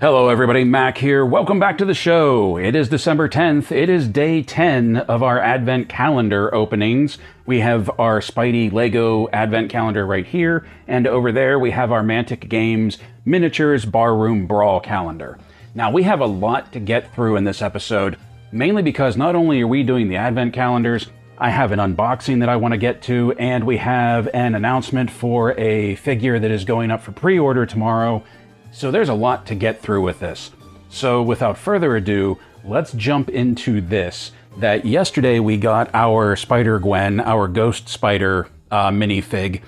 Hello everybody, Mac here. Welcome back to the show. It is December 10th. It is day 10 of our advent calendar openings. We have our Spidey Lego advent calendar right here, and over there we have our Mantic Games Miniatures Barroom Brawl calendar. Now we have a lot to get through in this episode, mainly because not only are we doing the advent calendars, I have an unboxing that I want to get to, and we have an announcement for a figure that is going up for pre-order tomorrow. So there's a lot to get through with this. So without further ado, let's jump into this. That yesterday we got our Spider-Gwen, our Ghost Spider minifig,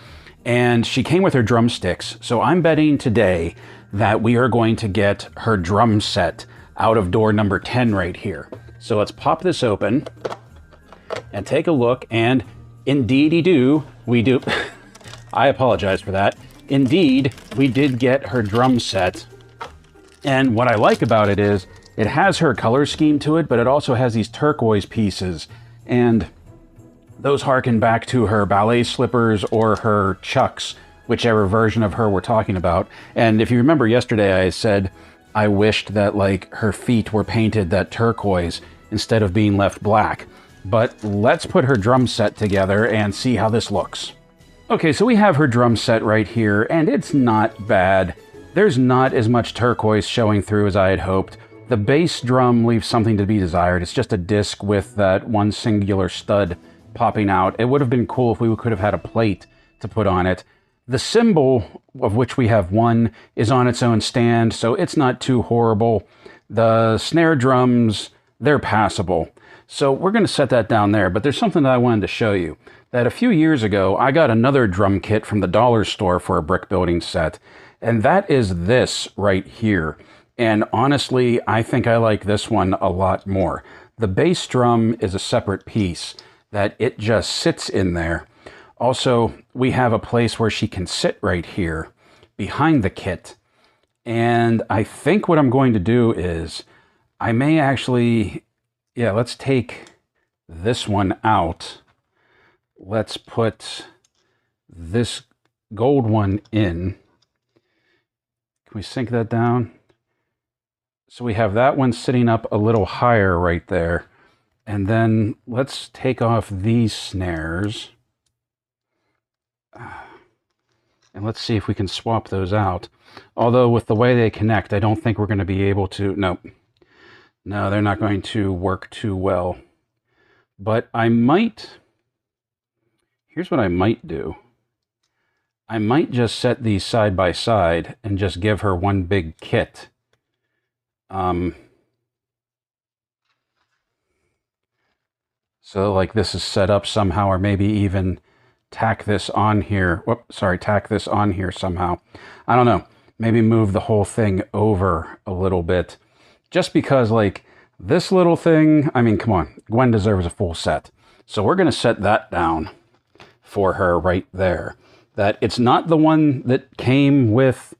and she came with her drumsticks. So I'm betting today that we are going to get her drum set out of door number 10 right here. So let's pop this open and take a look, and indeedy-do, we do. I apologize for that. Indeed, we did get her drum set, and what I like about it is it has her color scheme to it, but it also has these turquoise pieces, and those harken back to her ballet slippers or her chucks, whichever version of her we're talking about. And if you remember yesterday, I said I wished that like her feet were painted that turquoise instead of being left black. But let's put her drum set together and see how this looks. Okay, so we have her drum set right here, and it's not bad. There's not as much turquoise showing through as I had hoped. The bass drum leaves something to be desired. It's just a disc with that one singular stud popping out. It would have been cool if we could have had a plate to put on it. The cymbal, of which we have one, is on its own stand, so it's not too horrible. The snare drums, they're passable. So we're going to set that down there, but there's something that I wanted to show you. That a few years ago, I got another drum kit from the dollar store for a brick building set, and that is this right here. And honestly, I think I like this one a lot more. The bass drum is a separate piece, that it just sits in there. Also, we have a place where she can sit right here behind the kit. And I think what I'm going to do is, I may actually, yeah, let's take this one out. Let's put this gold one in. Can we sink that down? So we have that one sitting up a little higher right there. And then let's take off these snares. And let's see if we can swap those out. Although with the way they connect, I don't think we're going to be able to. No, they're not going to work too well. But I might. Here's what I might do. I might just set these side by side and just give her one big kit. So like this is set up somehow, or maybe even tack this on here. Tack this on here somehow. I don't know. Maybe move the whole thing over a little bit. Just because like this little thing, I mean, come on. Gwen deserves a full set. So we're going to set that down for her right there. That it's not the one that came with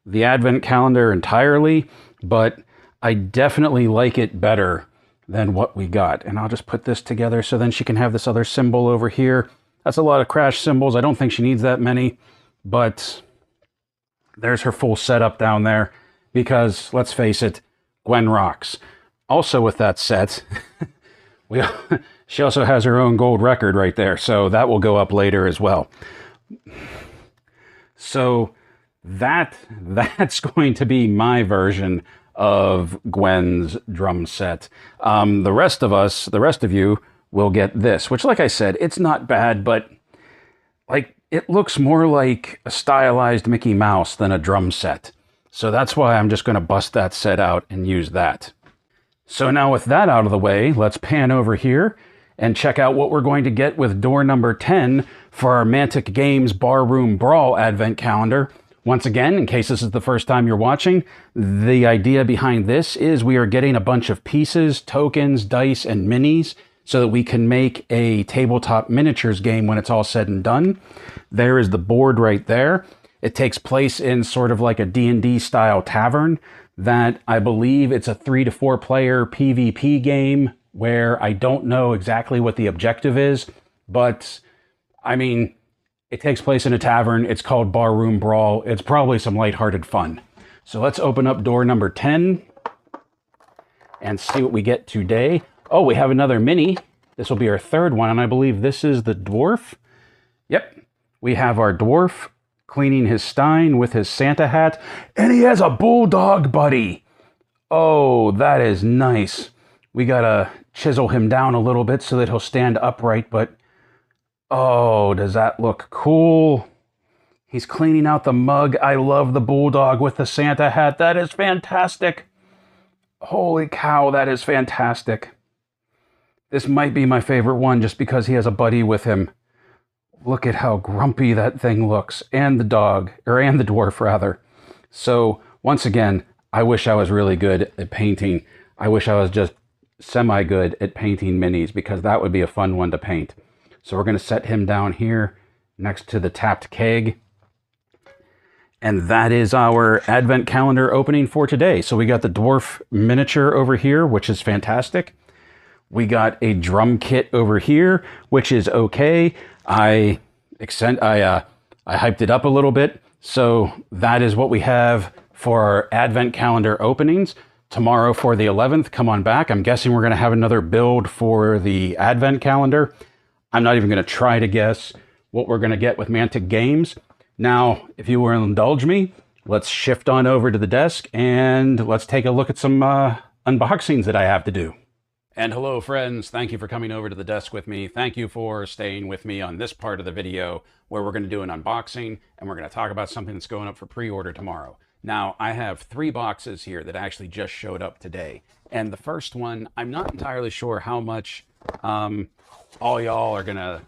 the advent calendar entirely, but I definitely like it better than what we got. And I'll just put this together so then she can have this other symbol over here. That's a lot of crash symbols. I don't think she needs that many, but there's her full setup down there because let's face it, Gwen rocks. Also with that set, she also has her own gold record right there, so that will go up later as well. So that's going to be my version of Gwen's drum set. The rest of you will get this, which like I said, it's not bad, but like it looks more like a stylized Mickey Mouse than a drum set. So that's why I'm just going to bust that set out and use that. So now with that out of the way, let's pan over here and check out what we're going to get with door number 10 for our Mantic Games Barroom Brawl Advent Calendar. Once again, in case this is the first time you're watching, the idea behind this is we are getting a bunch of pieces, tokens, dice, and minis so that we can make a tabletop miniatures game when it's all said and done. There is the board right there. It takes place in sort of like a D&D style tavern that I believe it's a 3 to 4 player PvP game where I don't know exactly what the objective is, but I mean, it takes place in a tavern. It's called Barroom Brawl. It's probably some lighthearted fun. So let's open up door number 10 and see what we get today. Oh, we have another mini. This will be our third one, and I believe this is the dwarf. Yep, we have our dwarf cleaning his stein with his Santa hat, and he has a bulldog buddy. Oh, that is nice. We gotta chisel him down a little bit so that he'll stand upright, but oh, does that look cool? He's cleaning out the mug. I love the bulldog with the Santa hat. That is fantastic. Holy cow, that is fantastic. This might be my favorite one just because he has a buddy with him. Look at how grumpy that thing looks. And the dog, and the dwarf rather. So once again, I wish I was really good at painting. I wish I was just semi-good at painting minis because that would be a fun one to paint. So we're going to set him down here next to the tapped keg. And that is our advent calendar opening for today. So we got the dwarf miniature over here, which is fantastic. We got a drum kit over here, which is okay. I hyped it up a little bit. So that is what we have for our advent calendar openings. Tomorrow for the 11th, come on back. I'm guessing we're going to have another build for the advent calendar. I'm not even going to try to guess what we're going to get with Mantic Games. Now, if you will indulge me, let's shift on over to the desk and let's take a look at some unboxings that I have to do. And hello friends, thank you for coming over to the desk with me. Thank you for staying with me on this part of the video where we're going to do an unboxing and we're going to talk about something that's going up for pre-order tomorrow. Now, I have 3 boxes here that actually just showed up today. And the first one, I'm not entirely sure how much all y'all are going to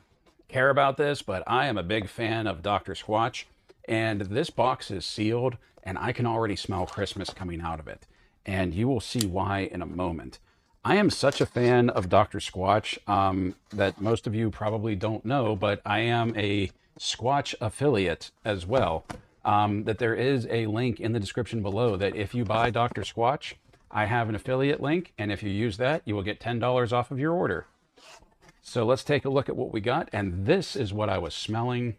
care about this, but I am a big fan of Dr. Squatch. And this box is sealed and I can already smell Christmas coming out of it. And you will see why in a moment. I am such a fan of Dr. Squatch that most of you probably don't know, but I am a Squatch affiliate as well. That there is a link in the description below that if you buy Dr. Squatch, I have an affiliate link, and if you use that, you will get $10 off of your order. So let's take a look at what we got, and this is what I was smelling.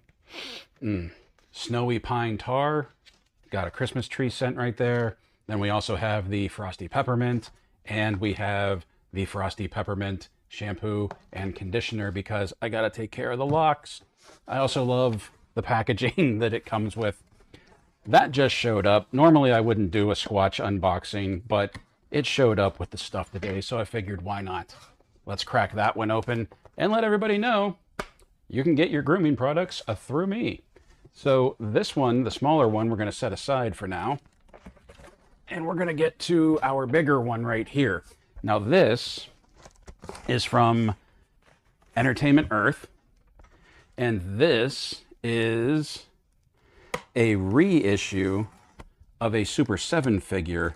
Snowy pine tar, got a Christmas tree scent right there. Then we also have the frosty peppermint, and we have the frosty peppermint shampoo and conditioner because I gotta take care of the locks. I also love the packaging that it comes with. That just showed up. Normally I wouldn't do a Squatch unboxing, but it showed up with the stuff today, so I figured why not? Let's crack that one open and let everybody know you can get your grooming products through me. So this one, the smaller one, we're gonna set aside for now. And we're going to get to our bigger one right here. Now this is from Entertainment Earth. And this is a reissue of a Super 7 figure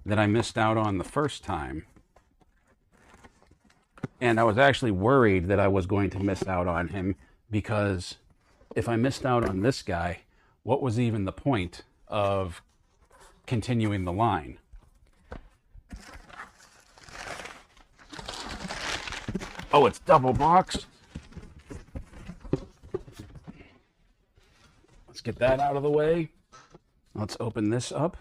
that I missed out on the first time. And I was actually worried that I was going to miss out on him because if I missed out on this guy, what was even the point of continuing the line? Oh, it's double boxed. Let's get that out of the way. Let's open this up.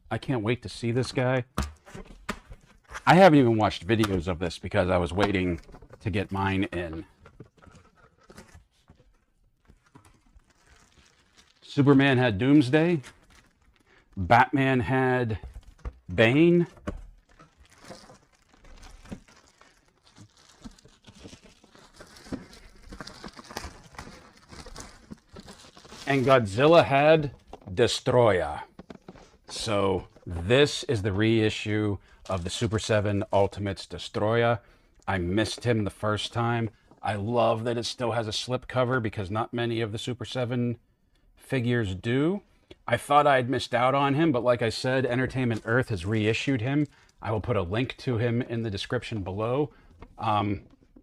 I can't wait to see this guy. I haven't even watched videos of this because I was waiting to get mine in. Superman had Doomsday. Batman had Bane. And Godzilla had Destroyah. So this is the reissue of the Super 7 Ultimates Destroyah. I missed him the first time. I love that it still has a slip cover because not many of the Super 7 figures do. I thought I had missed out on him, but like I said, Entertainment Earth has reissued him. I will put a link to him in the description below.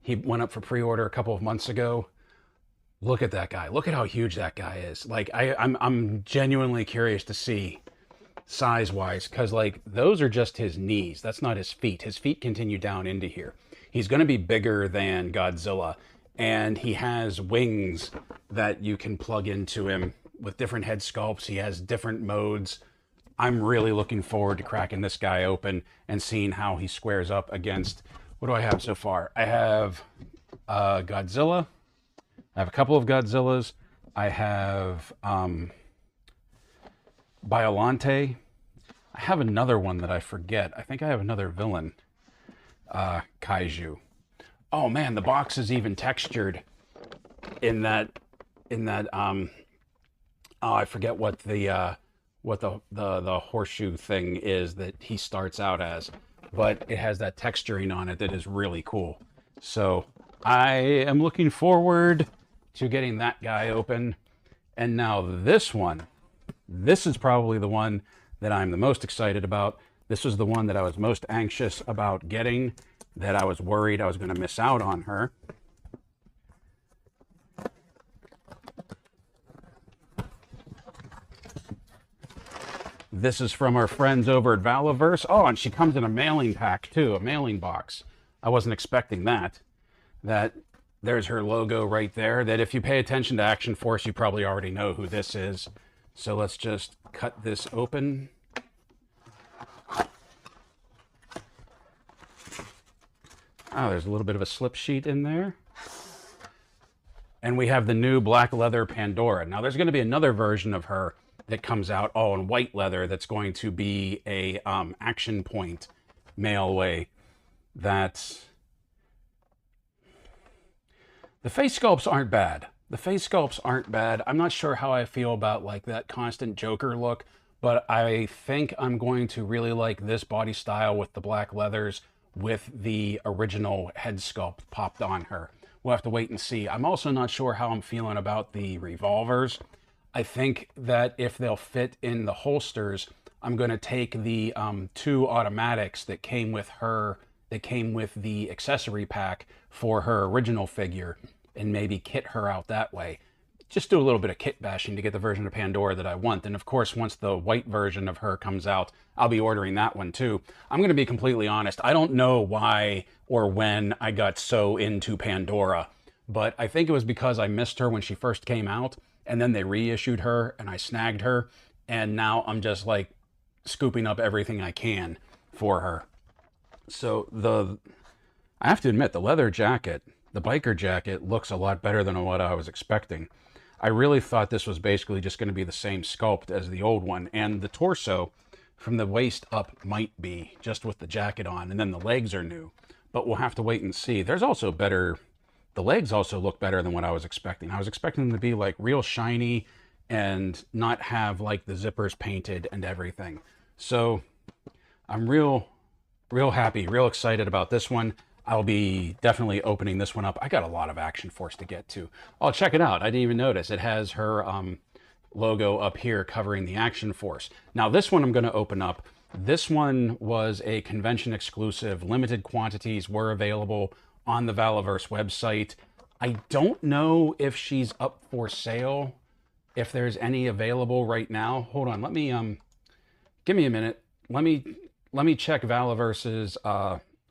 He went up for pre-order a couple of months ago. Look at that guy. Look at how huge that guy is. Like, I'm genuinely curious to see size-wise, because like those are just his knees. That's not his feet. His feet continue down into here. He's going to be bigger than Godzilla and he has wings that you can plug into him with different head sculpts. He has different modes. I'm really looking forward to cracking this guy open and seeing how he squares up against, what do I have so far? I have Godzilla. I have a couple of Godzillas. I have Biolante. I have another one that I forget. I think I have another villain kaiju. Oh man, the box is even textured in that oh, I forget what the horseshoe thing is that he starts out as, but it has that texturing on it that is really cool. So I am looking forward to getting that guy open. And now this one, this is probably the one that I'm the most excited about. This was the one that I was most anxious about getting, that I was worried I was going to miss out on her. This is from our friends over at Valaverse. Oh, and she comes in a mailing pack too, a mailing box. I wasn't expecting that. There's her logo right there. That if you pay attention to Action Force, you probably already know who this is. So let's just cut this open. Oh, there's a little bit of a slip sheet in there. And we have the new black leather Pandora. Now there's going to be another version of her that comes out all in white leather that's going to be a action point mailway. That the face sculpts aren't bad. The face sculpts aren't bad. I'm not sure how I feel about like that constant Joker look, but I think I'm going to really like this body style with the black leathers with the original head sculpt popped on her. We'll have to wait and see. I'm also not sure how I'm feeling about the revolvers. I think that if they'll fit in the holsters, I'm going to take the two automatics that came with her, that came with the accessory pack for her original figure, and maybe kit her out that way. Just do a little bit of kit bashing to get the version of Pandora that I want. And of course, once the white version of her comes out, I'll be ordering that one too. I'm going to be completely honest. I don't know why or when I got so into Pandora, but I think it was because I missed her when she first came out, and then they reissued her and I snagged her. And now I'm just like scooping up everything I can for her. So I have to admit, the leather jacket, the biker jacket, looks a lot better than what I was expecting. I really thought this was basically just going to be the same sculpt as the old one, and the torso from the waist up might be, just with the jacket on, and then the legs are new. But we'll have to wait and see. There's also better, the legs also look better than what I was expecting. I was expecting them to be like real shiny and not have like the zippers painted and everything. So I'm real happy, real excited about this one. I'll be definitely opening this one up. I got a lot of Action Force to get to. Oh, check it out. I didn't even notice. It has her logo up here covering the Action Force. Now this one I'm going to open up. This one was a convention exclusive. Limited quantities were available on the Valaverse website. I don't know if she's up for sale, if there's any available right now. Hold on. Let me, give me a minute. Let me check Valaverse's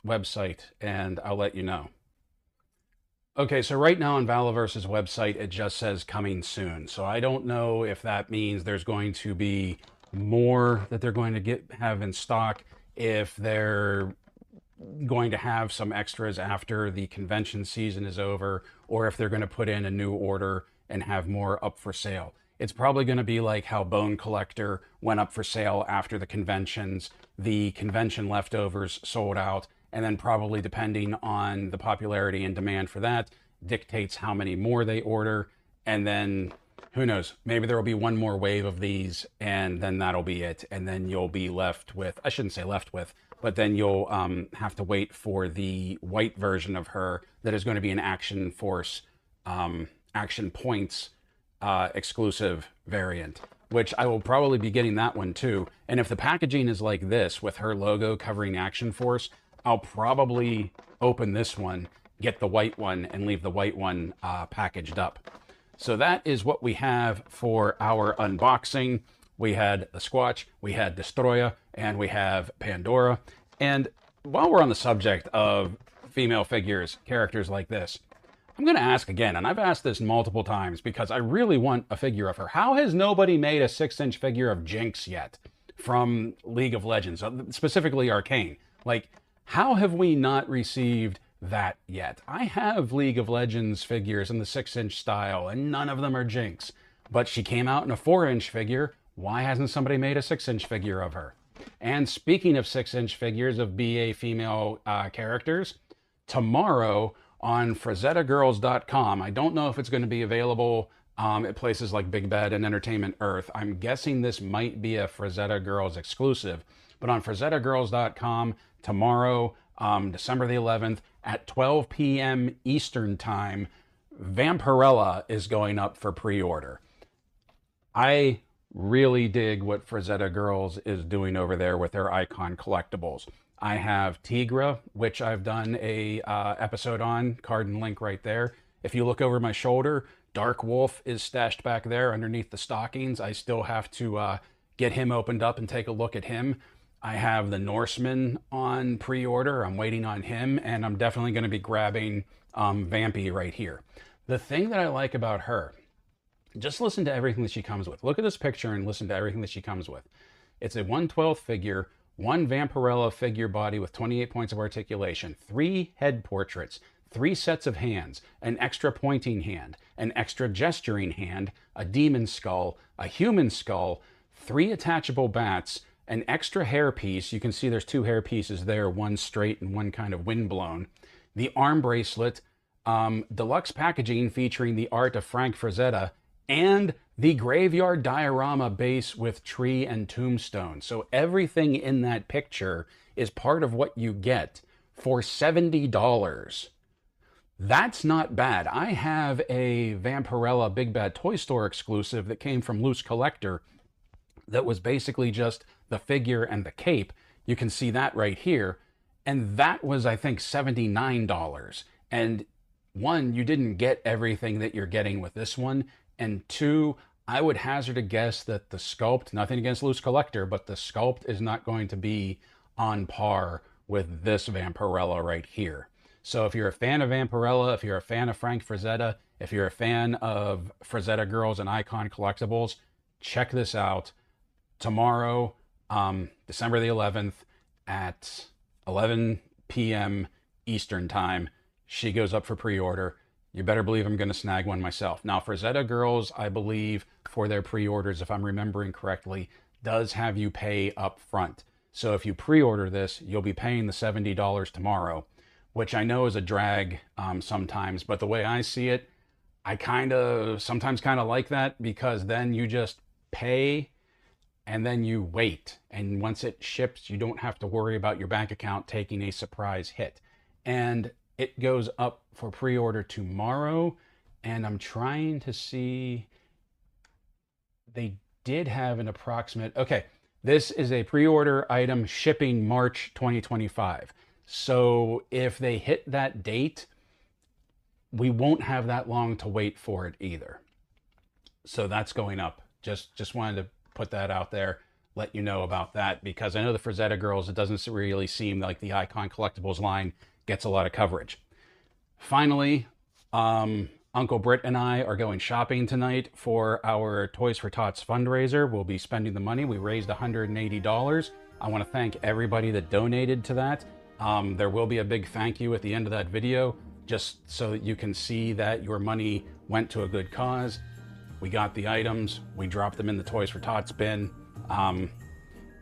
website and I'll let you know. Okay, so right now on Valaverse's website, it just says coming soon. So I don't know if that means there's going to be more that they're going to have in stock, if they're going to have some extras after the convention season is over, or if they're going to put in a new order and have more up for sale. It's probably going to be like how Bone Collector went up for sale after the conventions. The convention leftovers sold out, and then probably depending on the popularity and demand for that dictates how many more they order. And then who knows, maybe there will be one more wave of these and then that'll be it. And then you'll be left with, I shouldn't say left with, but then you'll have to wait for the white version of her that is going to be an Action Force, Action Points exclusive variant, which I will probably be getting that one too. And if the packaging is like this with her logo covering Action Force, I'll probably open this one, get the white one, and leave the white one packaged up. So that is what we have for our unboxing. We had the Squatch, we had Destroyah, and we have Pandora. And while we're on the subject of female figures, characters like this, I'm going to ask again, and I've asked this multiple times because I really want a figure of her. How has nobody made a 6-inch figure of Jinx yet from League of Legends, specifically Arcane? Like, how have we not received that yet? I have League of Legends figures in the 6-inch style, and none of them are Jinx. But she came out in a 4-inch figure. Why hasn't somebody made a 6-inch figure of her? And speaking of 6-inch figures of BA female characters, tomorrow on FrazettaGirls.com, I don't know if it's going to be available at places like Big Bad and Entertainment Earth. I'm guessing this might be a Frazetta Girls exclusive. But on FrazettaGirls.com tomorrow, December the 11th, at 12 p.m. Eastern Time, Vampirella is going up for pre-order. I really dig what Frazetta Girls is doing over there with their Icon collectibles. I have Tigra, which I've done a episode on, card and link right there. If you look over my shoulder, Dark Wolf is stashed back there underneath the stockings. I still have to get him opened up and take a look at him. I have the Norseman on pre-order. I'm waiting on him, and I'm definitely going to be grabbing Vampy right here. The thing that I like about her, just listen to everything that she comes with. Look at this picture and listen to everything that she comes with. It's a 1/12 figure, one Vampirella figure body with 28 points of articulation, 3 head portraits, 3 sets of hands, an extra pointing hand, an extra gesturing hand, a demon skull, a human skull, 3 attachable bats, an extra hair piece. You can see there's 2 hair pieces there, one straight and one kind of windblown. The arm bracelet, deluxe packaging featuring the art of Frank Frazetta, and the graveyard diorama base with tree and tombstone. So everything in that picture is part of what you get for $70. That's not bad. I have a Vampirella Big Bad Toy Store exclusive that came from Loose Collector that was basically just the figure and the cape. You can see that right here. And that was, I think, $79. And 1, you didn't get everything that you're getting with this one. And 2, I would hazard a guess that the sculpt, nothing against Loose Collector, but the sculpt is not going to be on par with this Vampirella right here. So if you're a fan of Vampirella, if you're a fan of Frank Frazetta, if you're a fan of Frazetta Girls and Icon Collectibles, check this out. Tomorrow, December the 11th at 11 p.m. Eastern Time, she goes up for pre-order. You better believe I'm going to snag one myself. Now, Frazetta Girls, I believe, for their pre-orders, if I'm remembering correctly, does have you pay up front. So if you pre-order this, you'll be paying the $70 tomorrow, which I know is a drag sometimes. But the way I see it, I sometimes kind of like that, because then you just pay and then you wait. And once it ships, you don't have to worry about your bank account taking a surprise hit. And it goes up for pre-order tomorrow, and I'm trying to see, they did have an approximate, okay, this is a pre-order item shipping March 2025. So if they hit that date, we won't have that long to wait for it either. So that's going up. Just wanted to put that out there, let you know about that, because I know the Frazetta Girls, it doesn't really seem like the Icon Collectibles line gets a lot of coverage. Finally, Uncle Britt and I are going shopping tonight for our Toys for Tots fundraiser. We'll be spending the money. We raised $180. I want to thank everybody that donated to that. There will be a big thank you at the end of that video, just so that you can see that your money went to a good cause. We got the items, we dropped them in the Toys for Tots bin,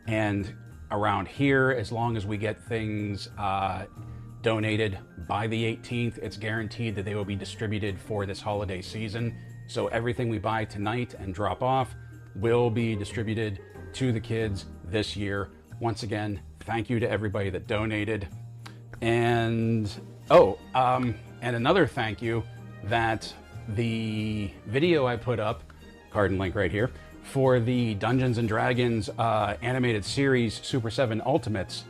and around here, as long as we get things donated by the 18th, it's guaranteed that they will be distributed for this holiday season. So everything we buy tonight and drop off will be distributed to the kids this year. Once again, thank you to everybody that donated. And and another thank you, that the video I put up, card and link right here, for the Dungeons and Dragons animated series Super 7 Ultimates.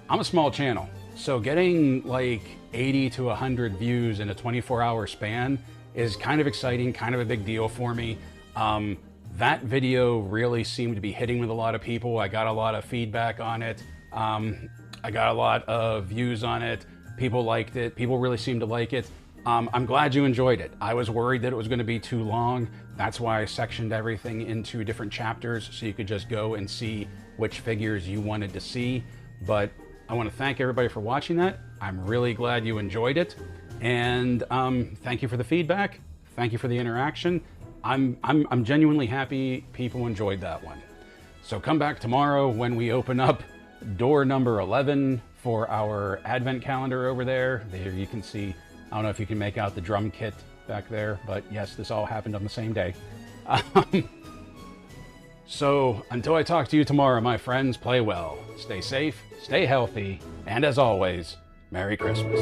I'm a small channel, so getting like 80 to 100 views in a 24-hour span is kind of exciting, kind of a big deal for me. That video really seemed to be hitting with a lot of people. I got a lot of feedback on it. I got a lot of views on it. People liked it. People really seemed to like it. I'm glad you enjoyed it. I was worried that it was going to be too long. That's why I sectioned everything into different chapters so you could just go and see which figures you wanted to see. But I want to thank everybody for watching that. I'm really glad you enjoyed it. And thank you for the feedback. Thank you for the interaction. I'm genuinely happy people enjoyed that one. So come back tomorrow when we open up door number 11 for our advent calendar over there. There you can see, I don't know if you can make out the drum kit back there, but yes, this all happened on the same day. So until I talk to you tomorrow, my friends, play well, stay safe, stay healthy, and as always, Merry Christmas.